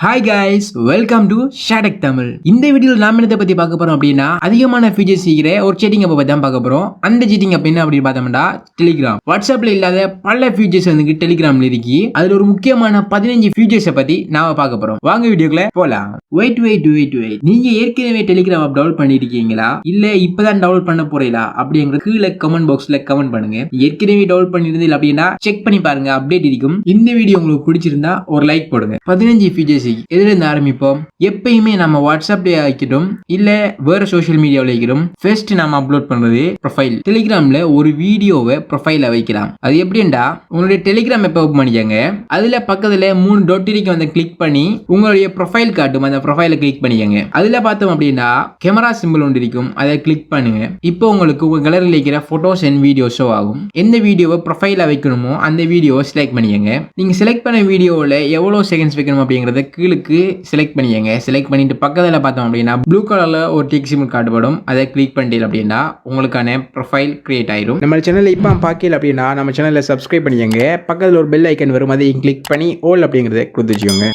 Hi guys, welcome to SHATech Tamil. இந்த வீடியோல நாம என்னத்தை பத்தி பார்க்க போறோம் அப்படின்னா அதிகமான ஃபீச்சர்ஸ் இருக்கிற ஒரு chatting app பத்தி தான் பார்க்க போறோம். அந்த chatting app என்ன அப்படி பார்த்தோம்னா Telegram. WhatsAppல இல்லாத பல ஃபீச்சர்ஸ் வந்து Telegramல இருக்கு. அதுல ஒரு முக்கியமான 15 ஃபீச்சர்ஸ் பத்தி நாம பார்க்க போறோம். வாங்க வீடியோக்குள்ள போலாம். Wait. நீங்க ஏற்கனவே Telegram app டவுன்லோட் பண்ணிருக்கீங்களா? இல்ல இப்பதான் டவுன்லோட் பண்ண போறீங்களா? அப்படிங்கற கீழ கமெண்ட் பாக்ஸ்ல கமெண்ட் பண்ணுங்க. ஏற்கனவே டவுன்லோட் பண்ணிருந்தீங்க அப்படின்னா செக் பண்ணி பாருங்க, அப்டேட் இருக்கும். இந்த வீடியோ உங்களுக்கு பிடிச்சிருந்தா ஒரு லைக் போடுங்க. 15 ஃபீச்சர்ஸ் எதுல இருந்து ஆரம்பிப்போம். எப்பயுமே நம்ம வாட்ஸ்அப்ல வைக்கிறோம் இல்ல வேற சோஷியல் மீடியாவில் வைக்கிறோம். ஃபர்ஸ்ட் நம்ம அப்லோட் பண்றது ப்ரொஃபைல். டெலிகிராம்ல ஒரு வீடியோவை ப்ரொஃபைல வைக்கலாம். அது எப்படின்னா உங்களுடைய டெலிகிராம் எப்ப ஓபன் பண்ணிக்கங்க, அதுல பக்கத்துல 3 டாட் வந்து கிளிக் பண்ணி உங்களுடைய ப்ரொஃபைல் காட்டும். அந்த ப்ரொஃபைல கிளிக் பண்ணிக்கங்க. அதுல பார்த்தோம் அப்படின்னா கேமரா சிம்பிள் ஒன்று இருக்கும், அதை கிளிக் பண்ணுங்க. இப்போ உங்களுக்கு உங்க கேலரியில் இருக்கிற போட்டோஸ் அண்ட் வீடியோ ஷோ ஆகும். எந்த வீடியோவை ப்ரொஃபைல வைக்கணுமோ அந்த வீடியோவை செலக்ட் பண்ணிக்கங்க. நீங்க செலக்ட் பண்ண வீடியோவில் எவ்வளவு செகண்ட்ஸ் வைக்கணும் அப்படிங்கறத கீழுக்கு செலக்ட் பண்ணிக்கங்க. செலக்ட் பண்ணிட்டு பக்கத்துல பார்த்தோம் அப்படின்னா ப்ளூ கலர்ல ஒரு டிக் சிம்பிள் காட்டப்படும். அதை கிளிக் பண்ணிட்டீங்க அப்படின்னா உங்களுக்கான ப்ரொஃபைல் கிரியேட் ஆயிடும். நம்ம சேனல்ல இப்போ பார்க்கல அப்படின்னா நம்ம சேனலை சப்ஸ்கிரைப் பண்ணிக்கங்க. பக்கத்துல ஒரு பெல் ஐக்கன் வரும், அதையும் கிளிக் பண்ணி ஆல் அப்படிங்கறத கொடுத்து வச்சுக்கோங்க.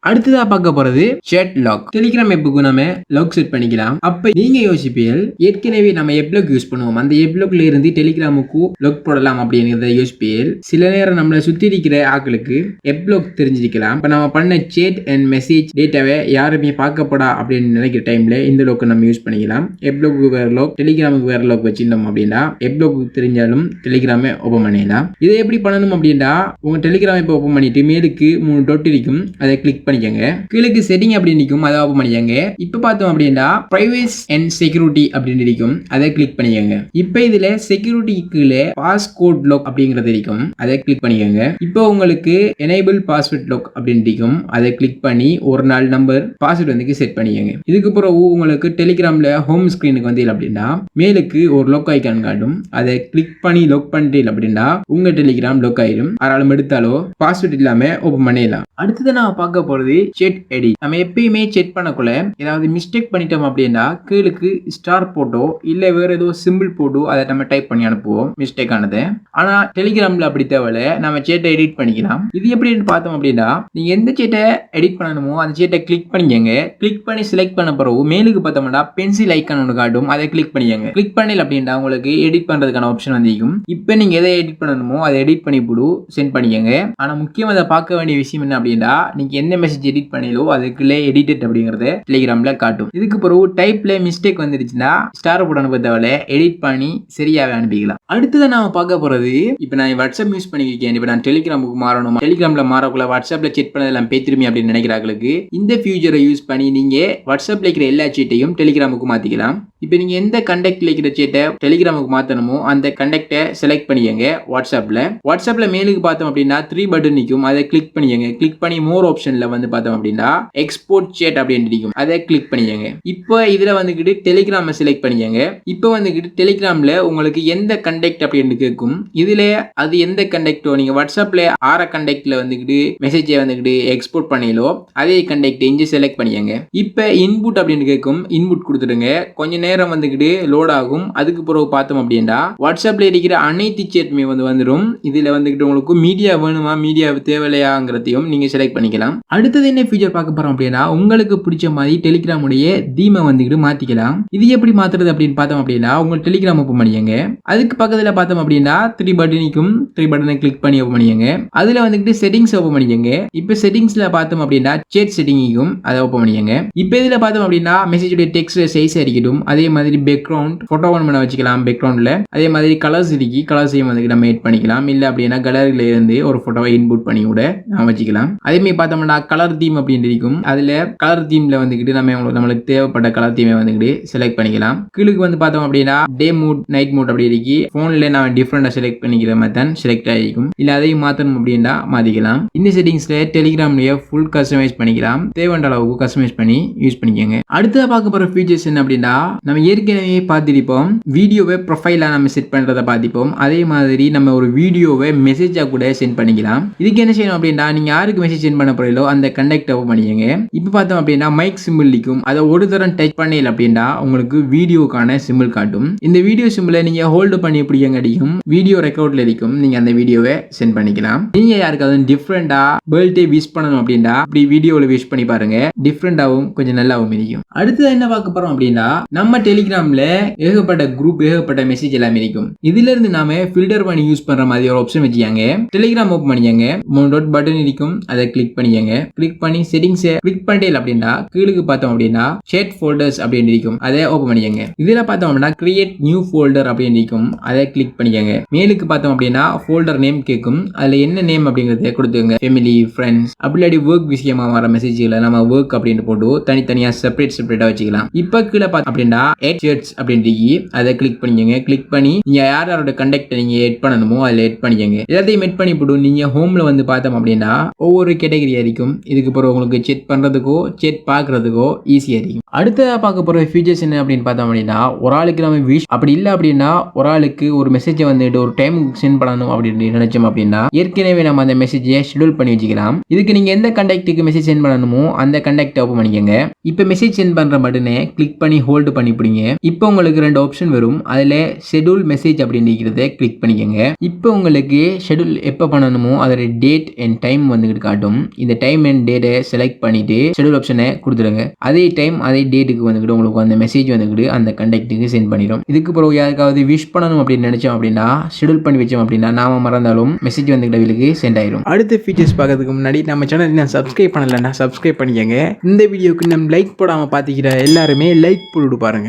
அடுத்ததா பார்க்க போறது chat lock. டெலிகிராம் ஆப்புக்கு நம்ம லாக் செட் பண்ணிக்கலாம். அப்ப நீங்க யோசிப்பீர்கள் ஏற்கனவே நம்ம எப் லாக் யூஸ் பண்ணுவோம், அந்த எப் லாக்ல இருந்து டெலிகிராமுக்கு லாக் போடலாம் அப்படிங்கறத யோசிப்பீர்கள். சில நேரம் நம்மளை சுத்தி இருக்கிற ஆட்களுக்கு எப் லாக் தெரிஞ்சிருக்கலாம். இப்ப நம்ம பண்ண சேட் அண்ட் மெசேஜ் டேட்டாவை யாருமே பார்க்கப்படா அப்படின்னு நினைக்கிற டைம்ல இந்த லாக் நம்ம யூஸ் பண்ணிக்கலாம். எப் லாக்கு வேற லாக், டெலிகிராமுக்கு வேற லாக் வச்சிருந்தோம் அப்படின்னா எப் லாக் தெரிஞ்சாலும் டெலிகிராமை ஓபன் பண்ணிடலாம். இதை எப்படி பண்ணணும் அப்படின்னா உங்க டெலிகிராம் இப்போ ஓபன் பண்ணிட்டு மேலுக்கு 3 டாட் இருக்கும், அதை கிளிக் பண்ணிக்கங்க. கீழக்கு செட்டிங் அப்படி இருக்கும், அதை ஓபன் பண்ணிக்கங்க. இப்ப பார்த்தோம் அப்படின்னா பிரைவேசி அண்ட் செக்யூரிட்டி அப்படின்னு இருக்கும், அதை கிளிக் பண்ணிக்கங்க. இப்ப இதுல செக்யூரிட்டி கீழே பாஸ்கோட் லாக் அப்படிங்கறது இருக்கும், அதை கிளிக் பண்ணிக்கங்க. இப்போ உங்களுக்கு எனேபிள் பாஸ்வேர்ட் லாக் அப்படின்னு இருக்கும், அதை கிளிக் பண்ணி ஒரு 4 நம்பர் பாஸ்வேர்ட் வந்து செட் பண்ணிக்கங்க. இதுக்கு பிறகு உங்களுக்கு டெலிகிராம்ல ஹோம் ஸ்கிரீனுக்கு வந்து அப்படின்னா மேலுக்கு ஒரு லாக் ஐக்கான் காட்டும், அதை கிளிக் பண்ணி லாக் பண்ணிட்டீங்க அப்படின்னா உங்க டெலிகிராம் லாக் ஆயிடும். யாராலும் எடுத்தாலோ பாஸ்வேர்ட் இல்லாம ஓபன் பண்ணிடலாம். அடுத்தது நான் பார்க்க போறது chat edit. நம்ம எப்பயுமே செக் பண்ணக்குள்ள ஏதாவது மிஸ்டேக் பண்ணிட்டோம் அப்படின்னா கீழுக்கு ஸ்டார் போட்டோ இல்ல வேற ஏதோ சிம்பிள் போட்டோ அதை நம்ம டைப் பண்ணி அனுப்புவோம் மிஸ்டேக் ஆனது. ஆனா டெலிகிராம்ல அப்படி தேவையில்ல, நம்ம சேட்டை எடிட் பண்ணிக்கலாம். இது எப்படின்னு பார்த்தோம் அப்படின்னா நீங்க எந்த சேட்டை எடிட் பண்ணணுமோ அந்த சேட்டை கிளிக் பண்ணிக்கங்க. கிளிக் பண்ணி செலக்ட் பண்ண பிறகு மேலுக்கு பார்த்தோம்னா பென்சில் ஐக்கான் ஒன்று காட்டும், அதை கிளிக் பண்ணிக்கங்க. கிளிக் பண்ணல அப்படின்னா உங்களுக்கு எடிட் பண்றதுக்கான ஆப்ஷன் வந்திருக்கும். இப்போ நீங்க எதை எடிட் பண்ணணுமோ அதை எடிட் பண்ணி போடு சென்ட் பண்ணிக்கங்க. ஆனா முக்கியமா அதை பார்க்க வேண்டிய விஷயம் என்ன அப்படின்னா நீங்க என்ன மெசேஜ் எடிட் பண்ணீங்களோ அதுக்குள்ளே எடிட்டட் அப்படிங்கறத டெலிகிராம்ல காட்டும். இதுக்கு பிறகு டைப்ல மிஸ்டேக் வந்துருச்சுன்னா ஸ்டார் போட்டு அனுப்ப தேவையில்ல, எடிட் பண்ணி சரியாவே அனுப்பிக்கலாம். அடுத்தது நாம பார்க்க போறது, இப்போ நான் வாட்ஸ்அப் யூஸ் பண்ணிருக்கேன், இப்போ நான் டெலிகிராமுக்கு மாறணும், டெலிகிராம்ல மாறக்குள்ள வாட்ஸ்அப்ல செக் பண்ணதெல்லாம் பேத்திருமே அப்படின்னு நினைக்கிறாங்களுக்கு இந்த ஃபியூச்சரை யூஸ் பண்ணி நீங்க வாட்ஸ்அப்ல இருக்கிற எல்லா சேட்டையும் டெலிகிராமுக்கு மாத்திக்கலாம். இப்போ நீங்க எந்த கண்டக்ட்ல இருக்கிற சேட்டை டெலிகிராமுக்கு மாத்தணுமோ அந்த கண்டக்டை செலக்ட் பண்ணிக்கங்க. வாட்ஸ்அப்ல மேலுக்கு பார்த்தோம் அப்படின்னா 3 பட்டன் நிற்கும், அதை கிளிக் பண்ணிக்கங்க. கிளிக் பண்ணி மோர் ஆப்ஷன்ல வந்து பார்த்தோம் அப்படின்னா எக்ஸ்போர்ட் சேட் அப்படின்னு இருக்கும், அதை கிளிக் பண்ணிக்கங்க. இப்போ இதுல வந்துகிட்டு டெலிகிராமை செலக்ட் பண்ணிக்கங்க. இப்போ வந்துகிட்டு டெலிகிராம்ல உங்களுக்கு எந்த கண்டக்ட் அப்படின்னு கேட்கும். இதுல அது எந்த கண்டக்டோ நீங்க வாட்ஸ்அப்ல ஆற கண்டக்ட்ல வந்துகிட்டு மெசேஜை வந்துகிட்டு எக்ஸ்போர்ட் பண்ணீங்களோ அதே கண்டக்ட் இங்க செலக்ட் பண்ணிக்கங்க. இப்போ இன்புட் அப்படின்னு கேட்கும், இன்புட் கொடுத்துடுங்க. கொஞ்ச நேரம் வந்துகிட்டு லோட் ஆகும். அதுக்கு பிறகு பார்த்தோம் அப்படின்னா வாட்ஸ்அப்ல இருக்கிற அனைத்து சேட்டுமே வந்துடும். இதுல வந்துகிட்டு உங்களுக்கு மீடியா வேணுமா மீடியா தேவையில்லையாங்கிறதையும் நீங்க செலக்ட் பண்ணிக்கலாம். அடுத்தது என்ன ஃபீச்சர் பார்க்க போறோம் அப்படின்னா உங்களுக்கு பிடிச்ச மாதிரி டெலிகிராமுடைய தீமை வந்துகிட்டு மாத்திக்கலாம். இது எப்படி மாத்துறது அப்படின்னு பார்த்தோம் அப்படின்னா உங்க டெலிகிராம் ஓபன் பண்ணிக்கங்க. அதுக்கு பக்கத்துல பார்த்தோம் அப்படின்னா 3 பட்டனுக்கும் 3 பட்டனை கிளிக் பண்ணி ஓபன் பண்ணிக்கங்க. அதுல வந்துகிட்டு செட்டிங்ஸ் ஓபன் பண்ணிக்கங்க. இப்போ செட்டிங்ஸ்ல பார்த்தோம் அப்படின்னா சேட் செட்டிங்கும் அதை ஓபன் பண்ணிக்கங்க. இப்போ இதுல பார்த்தோம் அப்படின்னா மெசேஜோட டெக்ஸ்ட் சைஸ் இருக்கட்டும், அதே மாதிரி பேக்ரவுண்ட் போட்டோ ஒன் பண்ண வச்சுக்கலாம். பேக்ரவுண்ட்ல அதே மாதிரி கலர்ஸ் இருக்கு, கலர்ஸையும் வந்து நம்ம எட் பண்ணிக்கலாம். இல்ல அப்படின்னா கலர்ல இருந்து ஒரு போட்டோவை இன்புட் பண்ணி கூட நம்ம வச்சுக்கலாம். அதே மாதிரி பார்த்தோம்னா கலர் தீம் அப்படின்னு இருக்கும், அதுல கலர் தீம்ல வந்துகிட்டு நம்மளுக்கு தேவைப்பட்ட கலர் தீமை வந்துகிட்டு செலக்ட் பண்ணிக்கலாம். கீழுக்கு வந்து பார்த்தோம் அப்படின்னா டே மூட் நைட் மூட் அப்படி இருக்கு. போன்ல நான் டிஃபரெண்டா செலக்ட் பண்ணிக்கிற மாதிரி தான் செலக்ட் ஆகிருக்கும். இல்ல அதையும் மாத்தணும் அப்படின்னா மாத்திக்கலாம். இந்த செட்டிங்ஸ்ல டெலிகிராம்லயே ஃபுல் கஸ்டமைஸ் பண்ணிக்கலாம். தேவையான அளவுக்கு கஸ்டமைஸ் பண்ணி யூஸ் பண்ணிக்கோங்க. அடுத்ததா பார்க்க போற ஃபீச்சர்ஸ் என்ன அப்படின்னா நம்ம ஏற்கனவே பார்த்திருப்போம் வீடியோவை ப்ரொஃபைலா நம்ம செட் பண்றதை பார்த்திருப்போம். அதே மாதிரி நம்ம ஒரு வீடியோவை மெசேஜா கூட சென்ட் பண்ணிக்கலாம். இதுக்கு என்ன செய்யணும் அப்படின்னா நீங்க யாருக்கு மெசேஜ் சென்ட் பண்ண போறீங்களோ அந்த கண்டக்ட் ஓபன் பண்ணிக்கங்க. இப்போ பார்த்தோம் அப்படின்னா மைக் சிம்பிள் இருக்கும். அதை ஒரு தரம் டச் பண்ணல அப்படின்னா உங்களுக்கு வீடியோக்கான சிம்பிள் காட்டும். இந்த வீடியோ சிம்பிளை நீங்க ஹோல்டு பண்ணி பிடிக்கங்கடிக்கும் வீடியோ ரெக்கார்ட்ல இருக்கும். நீங்க அந்த வீடியோவை சென்ட் பண்ணிக்கலாம். நீங்க யாருக்காவது டிஃப்ரெண்டா பர்த்டே விஷ் பண்ணணும் அப்படின்னா இப்படி வீடியோல விஷ் பண்ணி பாருங்க. டிஃப்ரெண்டாவும் கொஞ்சம் நல்லாவும் இருக்கும். அடுத்து என்ன பார்க்க போறோம் அப்படின்னா நம்ம டெலிகிராம்ல ஏகப்பட்ட குரூப் ஏகப்பட்ட மெசேஜ் எல்லாம் இருக்கும். இதுல இருந்து நாம ஃபில்டர் பண்ணி யூஸ் பண்ற மாதிரி ஒரு ஆப்ஷன் வச்சியாங்க. டெலிகிராம் ஓபன் பண்ணிக்கங்க. 3 டாட் பட்டன் இருக்கும். அதை கிளிக் பண்ணிக்கங்க. கிளிக் பண்ணி செட்டிங்ஸ் கிளிக் பண்ணிட்டே அப்படின்னா கீழுக்கு பார்த்தோம் அப்படின்னா chat folders அப்படின்னு இருக்கும். அதை ஓபன் பண்ணிக்கங்க. இதுல பார்த்தோம் அப்படின்னா கிரியேட் நியூ ஃபோல்டர் அப்படின்னு இருக்கும். அதை கிளிக் பண்ணிக்கங்க. மேலுக்கு பார்த்தோம் அப்படின்னா ஃபோல்டர் நேம் கேட்கும். அதுல என்ன நேம் அப்படிங்கறத கொடுத்துங்க. ஃபேமிலி, ஃப்ரெண்ட்ஸ், அப்படி ஒர்க் விஷயமா வர மெசேஜ்களை நம்ம ஒர்க் அப்படின்னு போட்டு தனித்தனியா செப்பரேட்டா வச்சுக்கலாம். இப்ப கீழே பார்த்தோம் அப்படின்னா எட் ஷேட்ஸ் அப்படின்னு அதை கிளிக் பண்ணிக்கங்க. கிளிக் பண்ணி நீங்க யாரோட கண்டக்ட் நீங்க எட் பண்ணணுமோ அதுல எட் பண்ணிக்கங்க. எல்லாத்தையும் எட் பண்ணி போட்டு நீங்க ஹோம்ல வந்து பார்த்தோம் அப்படின்னா ஒவ்வொரு கேட்டகரி இருக்கும். இதுக்கு பிறகு உங்களுக்கு செக் பண்றதுக்கோ செக் பாக்குறதுக்கோ ஈஸியா இருக்கும். அடுத்ததா பார்க்க போற ஃபீச்சர்ஸ் என்ன அப்படின்னு பார்த்தோம் அப்படின்னா ஒரு ஆளுக்கு நம்ம விஷ் அப்படி இல்லை அப்படின்னா ஒரு ஆளுக்கு ஒரு மெசேஜை வந்துட்டு ஒரு டைம் சென்ட் பண்ணணும் அப்படின்னு நினைச்சோம் அப்படின்னா ஏற்கனவே நம்ம அந்த மெசேஜை ஷெட்யூல் பண்ணி வச்சுக்கலாம். இதுக்கு நீங்க எந்த கண்டக்ட்டுக்கு மெசேஜ் சென்ட் பண்ணணுமோ அந்த கண்டக்ட் ஓபன் பண்ணிக்கங்க. இப்போ மெசேஜ் சென்ட் பண்ற பட்டனை கிளிக் பண்ணி ஹோல்டு பண்ணி பிடிங்க. இப்போ உங்களுக்கு 2 ஆப்ஷன் வரும். அதுல ஷெட்யூல் மெசேஜ் அப்படிங்கிறத கிளிக் பண்ணிக்கங்க. இப்போ உங்களுக்கு ஷெட்யூல் எப்போ பண்ணணுமோ அதோட டேட் அண்ட் டைம் வந்துட்டு காட்டும். இந்த டைம் அண்ட் டேட்டை செலக்ட் பண்ணிட்டு ஷெட்யூல் ஆப்ஷனை கொடுத்துருங்க. அதே டைம் அதே டேட்டுக்கு வந்துட்டு உங்களுக்கு அந்த மெசேஜ் வந்துட்டு அந்த கண்டக்ட்டுக்கு சென்ட் பண்ணிடும். இதுக்கு பிறகு யாருக்காவது விஷ் பண்ணணும் அப்படின்னு நினைச்சோம் அப்படின்னா ஷெட்யூல் பண்ணி வச்சோம் அப்படின்னா நாம மறந்தாலும் மெசேஜ் வந்துட்டு அவங்களுக்கு சென்ட் ஆயிடும். அடுத்த ஃபீச்சர்ஸ் பார்க்கறதுக்கு முன்னாடி நம்ம சேனல் சப்ஸ்கிரைப் பண்ணலன்னா சப்ஸ்கிரைப் பண்ணிக்கங்க. இந்த வீடியோக்கு நம்ம லைக் போடாம பாத்துக்கிற எல்லாருமே லைக் போட்டு பாருங்க.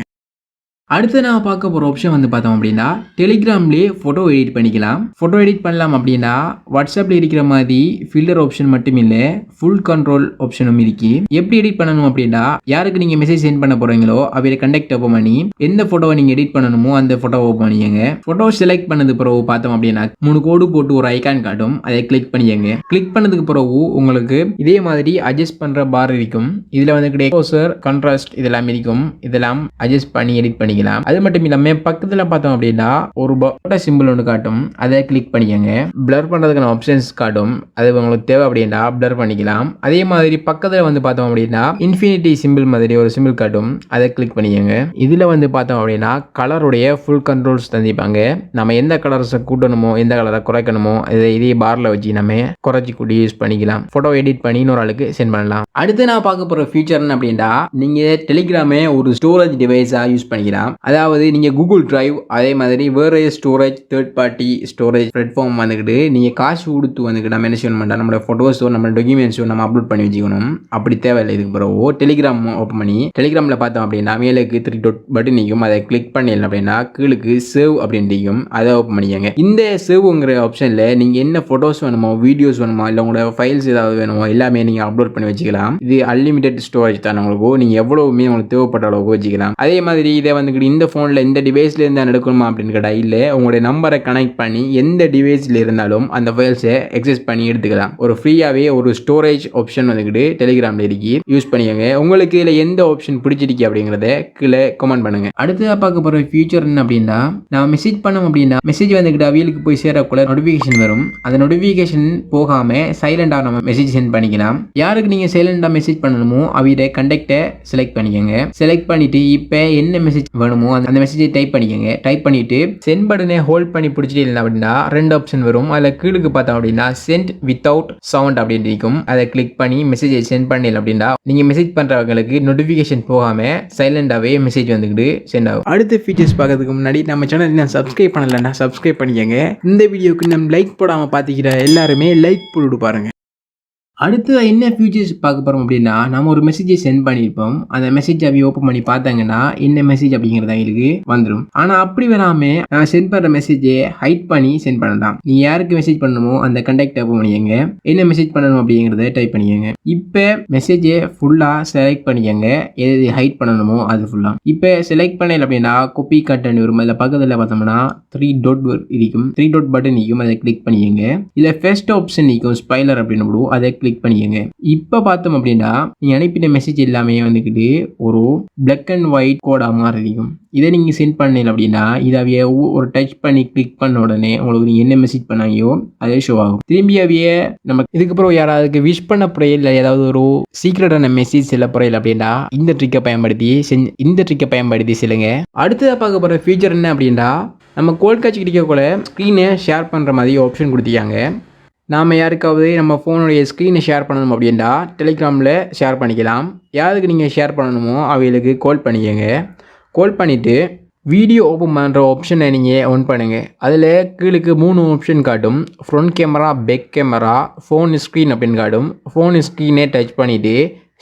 அடுத்து நான் பார்க்க போகிற ஆப்ஷன் வந்து பார்த்தோம் அப்படின்னா டெலிகிராம்லேயே ஃபோட்டோ எடிட் பண்ணிக்கலாம். ஃபோட்டோ எடிட் பண்ணலாம் அப்படின்னா வாட்ஸ்அப்பில் இருக்கிற மாதிரி ஃபில்டர் ஆப்ஷன் மட்டும் இல்லை ஃபுல் கண்ட்ரோல் ஆப்ஷனும் இருக்கு. எப்படி எடிட் பண்ணணும் அப்படின்னா யாருக்கு நீங்கள் மெசேஜ் சென்ட் பண்ண போகிறீங்களோ அவைய கண்டக்ட் ஓப்பன் பண்ணி எந்த ஃபோட்டோவை நீங்கள் எடிட் பண்ணணுமோ அந்த ஃபோட்டோவை ஓப்பன் பண்ணிக்கங்க. ஃபோட்டோ செலக்ட் பண்ணது பிறகு பார்த்தோம் அப்படின்னா 3 கோடு போட்டு ஒரு ஐகான் காட்டும். அதை கிளிக் பண்ணிக்கங்க. கிளிக் பண்ணதுக்கு பிறகு உங்களுக்கு இதே மாதிரி அட்ஜஸ்ட் பண்ணுற பார் இருக்கும். இதில் வந்து எக்ஸ்போசர், கான்ட்ராஸ்ட் இதெல்லாம் இருக்கும். இதெல்லாம் அட்ஜஸ்ட் பண்ணி எடிட் பண்ணிக்கலாம். அது மட்டும் இல்லாம பக்கத்துல பார்த்தோம் அப்படின்னா ஒரு போட்டோ சிம்பிள் ஒன்று காட்டும். அதை கிளிக் பண்ணிக்கங்க. பிளர் பண்றதுக்கான ஆப்ஷன்ஸ் காட்டும். அது உங்களுக்கு தேவை அப்படின்னா பிளர் பண்ணிக்கலாம். அதே மாதிரி பக்கத்துல வந்து பார்த்தோம் அப்படின்னா இன்ஃபினிட்டி சிம்பிள் மாதிரி ஒரு சிம்பிள் காட்டும். அதை கிளிக் பண்ணிக்கங்க. இதுல வந்து பார்த்தோம் அப்படின்னா கலருடைய ஃபுல் கண்ட்ரோல்ஸ் தந்திப்பாங்க. நம்ம எந்த கலர்ஸை கூட்டணுமோ எந்த கலரை குறைக்கணுமோ இதே பார்ல வச்சு நம்ம குறைச்சி கூட்டி யூஸ் பண்ணிக்கலாம். போட்டோ எடிட் பண்ணி இன்னொரு ஆளுக்கு சென்ட் பண்ணலாம். அடுத்து நான் பார்க்க போற ஃபீச்சர் அப்படின்னா நீங்க டெலிகிராமே ஒரு ஸ்டோரேஜ் டிவைஸா யூஸ் பண்ணிக்கலாம். அதாவது நீங்க கூகுள் டிரைவ் அதே மாதிரி வேற storage third party storage platform வந்துக்கிட்டு நீங்க காசு கொடுத்து வந்துக்கிட்டு நம்ம என்ன செய்யணும் பண்ணா நம்மளோட போட்டோஸோ நம்ம டாக்குமெண்ட்ஸோ நம்ம அப்லோட் பண்ணி வச்சுக்கணும். அப்படி தேவையில்லை. இதுக்கு பிறகு டெலிகிராம் ஓப்பன் பண்ணி டெலிகிராம்ல பார்த்தோம் அப்படின்னா மேலுக்கு 3 டாட் பட்டன் நிற்கும். அதை கிளிக் பண்ணல அப்படின்னா கீழுக்கு சேவ் அப்படின்னு இருக்கும். அதை ஓப்பன் பண்ணிக்கங்க. இந்த சேவ்ங்கிற ஆப்ஷன்ல நீங்க என்ன போட்டோஸ் வேணுமோ வீடியோஸ் வேணுமோ இல்லை உங்களோட ஃபைல்ஸ் ஏதாவது வேணுமோ எல்லாமே நீங்க அப்லோட் பண்ணி வச்சுக்கலாம். இது அன்லிமிடெட் ஸ்டோரேஜ் தான். உங்களுக்கு நீங்க எவ்வளவுமே உங்களுக்கு தேவைப்பட்ட அளவுக்கு வச்சுக்கலாம். அதே மாதிரி இதை வந்து இந்த போன்ல இந்த டிவைஸ்ல இருந்து எடுக்கணுமா அப்படின்னு கேட்டா இல்ல உங்களுடைய நம்பரை கனெக்ட் பண்ணி எந்த டிவைஸ்ல இருந்தாலும் அந்த ஃபைல்ஸை எக்ஸஸ் பண்ணி எடுத்துக்கலாம். ஒரு ஃப்ரீயாவே ஒரு ஸ்டோரேஜ் ஆப்ஷன் வந்துக்கிட்டு டெலிகிராம்ல இருக்கு. யூஸ் பண்ணிக்கங்க. உங்களுக்கு இதுல எந்த ஆப்ஷன் பிடிச்சிருக்கு அப்படிங்கறத கீழே கமெண்ட் பண்ணுங்க. அடுத்ததா பார்க்க போற ஃபியூச்சர் என்ன அப்படின்னா நான் மெசேஜ் பண்ணோம் அப்படின்னா மெசேஜ் வந்துக்கிட்டு அவியலுக்கு போய் சேரக்குள்ள நோட்டிபிகேஷன் வரும். அந்த நோட்டிபிகேஷன் போகாம சைலண்டா நம்ம மெசேஜ் சென்ட் பண்ணிக்கலாம். யாருக்கு நீங்க சைலண்டா மெசேஜ் பண்ணணுமோ அவிட கண்டக்டை செலக்ட் பண்ணிக்கங்க. செலக்ட் பண்ணிட்டு இப்ப என்ன மெசேஜ் வேணுமோ அந்த மெசேஜை டைப் பண்ணிக்கங்க. டைப் பண்ணிட்டு சென்ட் பட்டனை ஹோல்ட் பண்ணி பிடிச்சிட்டு இல்லை அப்படின்னா 2 ஆப்ஷன் வரும். அதில் கீழுக்கு பார்த்தோம் அப்படின்னா சென்ட் வித்தவுட் சவுண்ட் அப்படின்னு இருக்கும். அதை கிளிக் பண்ணி மெசேஜை சென்ட் பண்ணல அப்படின்னா நீங்க மெசேஜ் பண்றவங்களுக்கு நோட்டிபிகேஷன் போகாம சைலண்டாவே மெசேஜ் வந்துக்கிட்டு சென்ட் ஆகும். அடுத்த ஃபீச்சர்ஸ் பார்க்கறதுக்கு முன்னாடி நம்ம சேனல் சப்ஸ்கிரைப் பண்ணலன்னா சப்ஸ்கிரைப் பண்ணிக்கங்க. இந்த வீடியோக்கு நம்ம லைக் போடாம பாத்துக்கிற எல்லாருமே லைக் போட்டு பாருங்க. அடுத்து என்ன ஃபியூச்சர்ஸ் பார்க்க போகிறோம் அப்படின்னா நம்ம ஒரு மெசேஜை சென்ட் பண்ணியிருப்போம். அந்த மெசேஜ் அப்படி ஓப்பன் பண்ணி பார்த்தாங்கன்னா என்ன மெசேஜ் அப்படிங்கிறது அவங்களுக்கு வந்துடும். ஆனால் அப்படி வராமல் நான் சென்ட் பண்ணுற மெசேஜை ஹைட் பண்ணி சென்ட் பண்ணலாம். நீ யாருக்கு மெசேஜ் பண்ணணுமோ அந்த கண்டக்ட் ஓப்பன் பண்ணிக்கங்க. என்ன மெசேஜ் பண்ணணும் அப்படிங்கிறத டைப் பண்ணிக்கங்க. இப்போ மெசேஜை ஃபுல்லாக செலக்ட் பண்ணிக்கங்க. எது ஹைட் பண்ணணுமோ அது ஃபுல்லாக. இப்போ செலக்ட் பண்ணல அப்படின்னா காப்பி கண்டென்ட் வரும். அதில் பக்கத்தில் பார்த்தோம்னா 3 டாட் இருக்கும். 3 டாட் பட்டன் நிற்கும். அதை கிளிக் பண்ணிக்கங்க. இல்லை ஃபர்ஸ்ட் ஆப்ஷன் நிற்கும் ஸ்பைலர் அப்படின்னு போடுவோம். அதை கிளிக் கிளிக் பண்ணிக்கங்க. இப்போ பார்த்தோம் அப்படின்னா நீங்கள் அனுப்பின மெசேஜ் எல்லாமே வந்துக்கிட்டு ஒரு பிளாக் அண்ட் ஒயிட் கோடாக மாதிரி இருக்கும். இதை நீங்கள் சென்ட் பண்ணல அப்படின்னா இதை அவைய ஒரு டச் பண்ணி கிளிக் பண்ண உடனே உங்களுக்கு நீங்கள் என்ன மெசேஜ் பண்ணாங்கயோ அதே ஷோ ஆகும். திரும்பி அவைய நம்ம இதுக்கப்புறம் யாராவது விஷ் பண்ண புறையில் இல்லை ஏதாவது ஒரு சீக்ரெட்டான மெசேஜ் செல்ல புறையில் அப்படின்னா இந்த ட்ரிக்கை பயன்படுத்தி செல்லுங்க. அடுத்ததாக பார்க்க போகிற ஃபீச்சர் என்ன அப்படின்னா நம்ம கோல் காட்சி கிடைக்கக்குள்ள ஸ்க்ரீனை ஷேர் பண்ணுற மாதிரி ஆப்ஷன் கொடுத்திருக்காங்க. நாம் யாருக்காவது நம்ம ஃபோனுடைய ஸ்க்ரீனை ஷேர் பண்ணணும் அப்படின்னா டெலிகிராமில் ஷேர் பண்ணிக்கலாம். யாருக்கு நீங்கள் ஷேர் பண்ணணுமோ அவைகளுக்கு கால் பண்ணிக்கங்க. கால் பண்ணிவிட்டு வீடியோ ஓப்பன் பண்ணுற ஆப்ஷனை நீங்கள் ஆன் பண்ணுங்கள். அதில் கீழுக்கு 3 ஆப்ஷன் காட்டும். Front camera, back camera, phone screen அப்படின்னு காட்டும். ஃபோன் ஸ்க்ரீனை டச் பண்ணிவிட்டு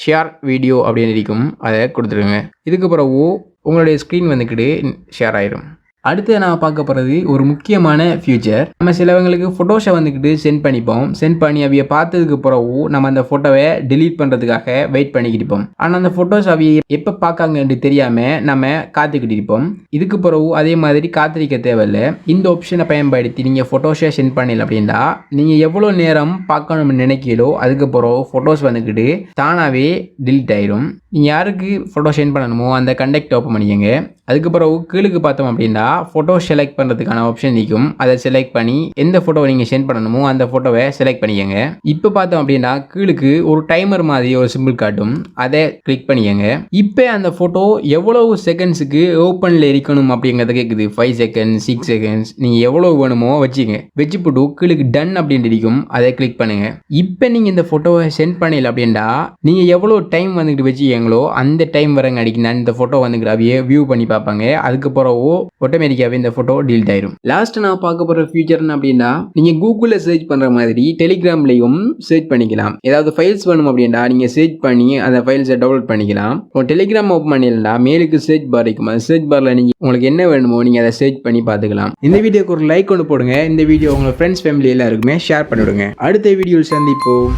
ஷேர் வீடியோ அப்படின்னு இருக்கும், அதை கொடுத்துருங்க. இதுக்கு பிறகு உங்களுடைய ஸ்க்ரீன் வந்துக்கிட்டு ஷேர் ஆயிடும். அடுத்து நான் பார்க்க போகிறது ஒரு முக்கியமான ஃபியூச்சர். நம்ம சிலவங்களுக்கு ஃபோட்டோஸை வந்துக்கிட்டு சென்ட் பண்ணிப்போம். சென்ட் பண்ணி அவைய பார்த்ததுக்கு பிறகு நம்ம அந்த ஃபோட்டோவை டெலீட் பண்ணுறதுக்காக வெயிட் பண்ணிக்கிட்டு இருப்போம். ஆனால் அந்த ஃபோட்டோஸ் அவைய எப்போ பார்க்காங்கன்னு தெரியாமல் நம்ம காத்துக்கிட்டு இருப்போம். இதுக்கு பிறகு அதே மாதிரி காத்திருக்க தேவையில்லை. இந்த ஆப்ஷனை பயன்படுத்தி நீங்கள் ஃபோட்டோஸை சென்ட் பண்ணல அப்படின்னா நீங்கள் எவ்வளோ நேரம் பார்க்கணும்னு நினைக்கிறீங்களோ அதுக்கு பிறகு ஃபோட்டோஸ் வந்துக்கிட்டு தானாகவே டெலீட் ஆயிடும். நீங்கள் யாருக்கு ஃபோட்டோ சென்ட் பண்ணணுமோ அந்த கண்டெக்ட் ஓப்பன் பண்ணிக்கங்க. அதுக்கு பிறகு கீழுக்கு பார்த்தோம் அப்படின்னா ஃபோட்டோ செலக்ட் பண்ணுறதுக்கான ஆப்ஷன் இருக்கும். அதை செலக்ட் பண்ணி எந்த ஃபோட்டோவை நீங்கள் சென்ட் பண்ணணுமோ அந்த ஃபோட்டோவை செலக்ட் பண்ணிக்கங்க. இப்போ பார்த்தோம் அப்படின்னா கீழுக்கு ஒரு டைமர் மாதிரி ஒரு சிம்பிள் காட்டும், அதை கிளிக் பண்ணிக்கங்க. இப்போ அந்த ஃபோட்டோ எவ்வளவு செகண்ட்ஸுக்கு ஓப்பனில் இருக்கணும் அப்படிங்கிறத கேட்குது. 5 செகண்ட்ஸ், 6 செகண்ட்ஸ், நீங்கள் எவ்வளோ வேணுமோ வச்சுப்போட்டு கீழுக்கு டன் அப்படின்ட்டு இருக்கும், அதை கிளிக் பண்ணுங்க. இப்போ நீங்கள் இந்த ஃபோட்டோவை சென்ட் பண்ணல அப்படின்னா நீங்கள் எவ்வளோ டைம் வந்துக்கிட்டு வச்சுக்கீங்களோ அந்த டைம் வரங்க அடிக்கணும். இந்த ஃபோட்டோ வந்துக்கிட்டு அவையே வியூ பண்ணி பார்ப்பாங்க. அதுக்கு பிறகு ஆட்டோமேட்டிக்காவே இந்த போட்டோ டெலீட் ஆயிடும். லாஸ்ட் நான் பார்க்க போற ஃபீச்சர் அப்படின்னா நீங்க கூகுள்ல சர்ச் பண்ற மாதிரி டெலிகிராம்லயும் சர்ச் பண்ணிக்கலாம். ஏதாவது ஃபைல்ஸ் வேணும் அப்படின்னா நீங்க சர்ச் பண்ணி அந்த ஃபைல்ஸை டவுன்லோட் பண்ணிக்கலாம். டெலிகிராம் ஓப்பன் பண்ணிடலா மேலுக்கு சர்ச் பார் இருக்கும். அந்த சர்ச் பார்ல நீங்க உங்களுக்கு என்ன வேணுமோ நீங்க அதை சர்ச் பண்ணி பார்த்துக்கலாம். இந்த வீடியோக்கு ஒரு லைக் ஒன்று போடுங்க. இந்த வீடியோ உங்க ஃப்ரெண்ட்ஸ் ஃபேமிலி எல்லாருக்குமே ஷேர் பண்ணிவிடுங்க. அடுத்த வீடியோவில் சந்திப்போம்.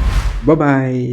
பாய்.